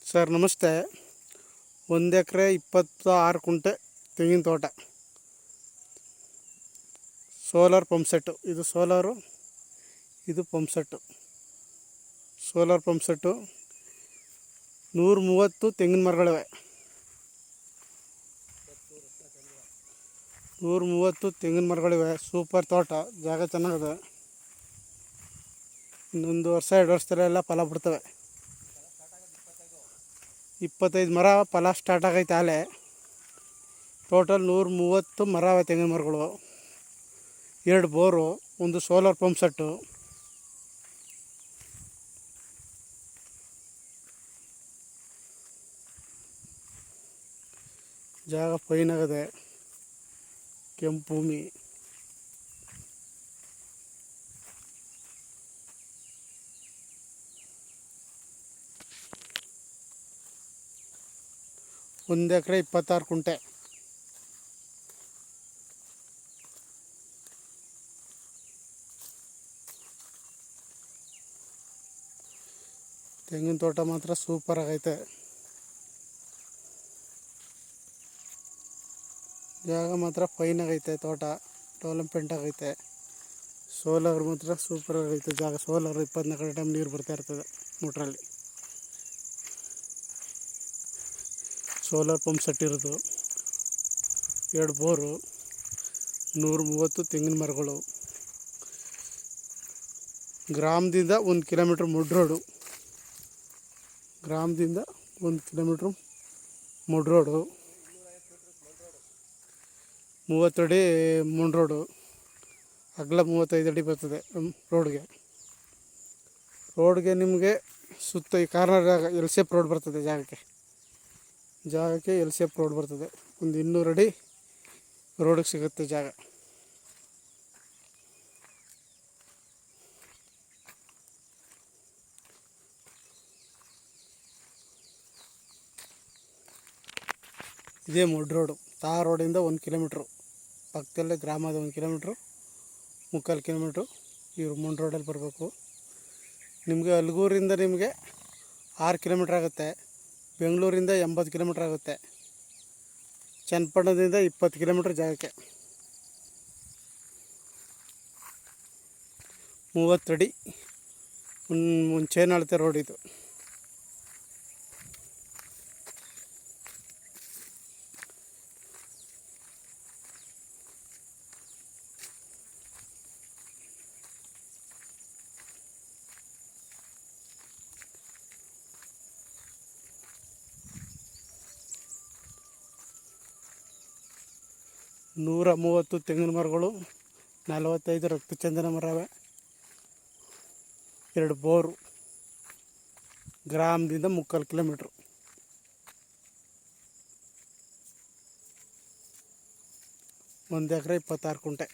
Sir ನಮಸ್ತೆ. 1 ಎಕರೆ 26 ಕುಂಟೆ ತೆಂಗಿನ ತೋಟ, ಸೋಲಾರ್ ಪಂಪ್ ಸೆಟ್ಟು. ಇದು ಸೋಲಾರು, ಇದು pump set. Solar pump set 130 ತೆಂಗಿನ ಮರಗಳಿವೆ. 130 ತೆಂಗಿನ ಮರಗಳಿವೆ. ಸೂಪರ್ ತೋಟ, ಜಾಗ ಚೆನ್ನಾಗಿದೆ. ಇನ್ನೊಂದು ವರ್ಷ 2 ವರ್ಷದಲ್ಲೆಲ್ಲ ಫಲ ಬಿಡ್ತವೆ. 25 ಮರ ಫಲ ಸ್ಟಾರ್ಟ್ ಆಗೈತೆ ಆಲೆ. ಟೋಟಲ್ 130 ಮರ ಅವೆ ತೆಂಗಿನ ಮರಗಳು, 2 ಬೋರು, ಒಂದು ಸೋಲಾರ್ ಪಂಪ್ ಸೆಟ್ಟು. ಜಾಗ ಫೈನ್ ಆಗಿದೆ, ಕೆಂಪು ಭೂಮಿ. ಒಂದು ಎಕರೆ 26 ಕುಂಟೆ. ತೆಂಗಿನ ತೋಟ ಮಾತ್ರ ಸೂಪರ್ ಆಗೈತೆ. ಜಾಗ ಮಾತ್ರ ಫೈನ್ ಆಗೈತೆ. ತೋಟ ಡೆವಲಪ್ಮೆಂಟ್ ಆಗೈತೆ. ಸೋಲಾರ್ ಮಾತ್ರ ಸೂಪರ್ ಆಗೈತೆ ಜಾಗ. ಸೋಲಾರ್ 24 ಟೈಮ್ ನೀರು ಬರ್ತಾ ಇರ್ತದೆ ಮೋಟ್ರಲ್ಲಿ. ಸೋಲಾರ್ ಪಂಪ್ ಸೆಟ್ ಇರೋದು, 2 ಬೋರು, 130 ತೆಂಗಿನ ಮರಗಳು. ಗ್ರಾಮದಿಂದ 1 ಕಿಲೋಮೀಟ್ರ್ ಮುಡ್ ರೋಡು. ಗ್ರಾಮದಿಂದ 1 ಕಿಲೋಮೀಟ್ರ್ ಮುಡ್ ರೋಡು. 30 ಅಡಿ ಮುಡ್ ರೋಡು, ಅಗಲ 35 ಅಡಿ ಬರ್ತದೆ ರೋಡ್ಗೆ. ನಿಮಗೆ ಸುತ್ತ ಈ ಕಾರ್ನರ್ ಎಲ್ ಶೇಪ್ ರೋಡ್ ಬರ್ತದೆ. ಜಾಗಕ್ಕೆ ಎಲ್ ಶೇಪ್ ರೋಡ್ ಬರ್ತದೆ. ಒಂದು 200 ಅಡಿ ರೋಡಿಗೆ ಸಿಗುತ್ತೆ ಜಾಗ. ಇದೇ ಮುಡ್ ರೋಡು. ತಾರ್ ರೋಡಿಂದ 1 ಕಿಲೋಮೀಟ್ರು ಪಕ್ಕದಲ್ಲೇ ಗ್ರಾಮದ 1 ಕಿಲೋಮೀಟ್ರು, 3/4 ಕಿಲೋಮೀಟ್ರು ಇವರು ಮುಡ್ ರೋಡಲ್ಲಿ ಬರಬೇಕು. ನಿಮಗೆ ಅಲ್ಗೂರಿಂದ ನಿಮಗೆ 6 ಕಿಲೋಮೀಟ್ರ್ ಆಗುತ್ತೆ. ಬೆಂಗಳೂರಿಂದ 80 ಕಿಲೋಮೀಟ್ರ್ ಆಗುತ್ತೆ. ಚನ್ನಪಟ್ಟಣದಿಂದ 20 ಕಿಲೋಮೀಟ್ರ್ ಜಾಗಕ್ಕೆ. 30 ಅಡಿ ಒಂದು ಚೈನ್ ಅಳತೆ ರೋಡ್ ಇದು. ನೂರ 130 ತೆಂಗಿನ ಮರಗಳು, 45 ರಕ್ತಚಂದನ ಮರವೆ, 2 ಬೋರು. ಗ್ರಾಮದಿಂದ 3/4 ಕಿಲೋಮೀಟ್ರು. 1 ಎಕರೆ 26 ಕುಂಟೆ.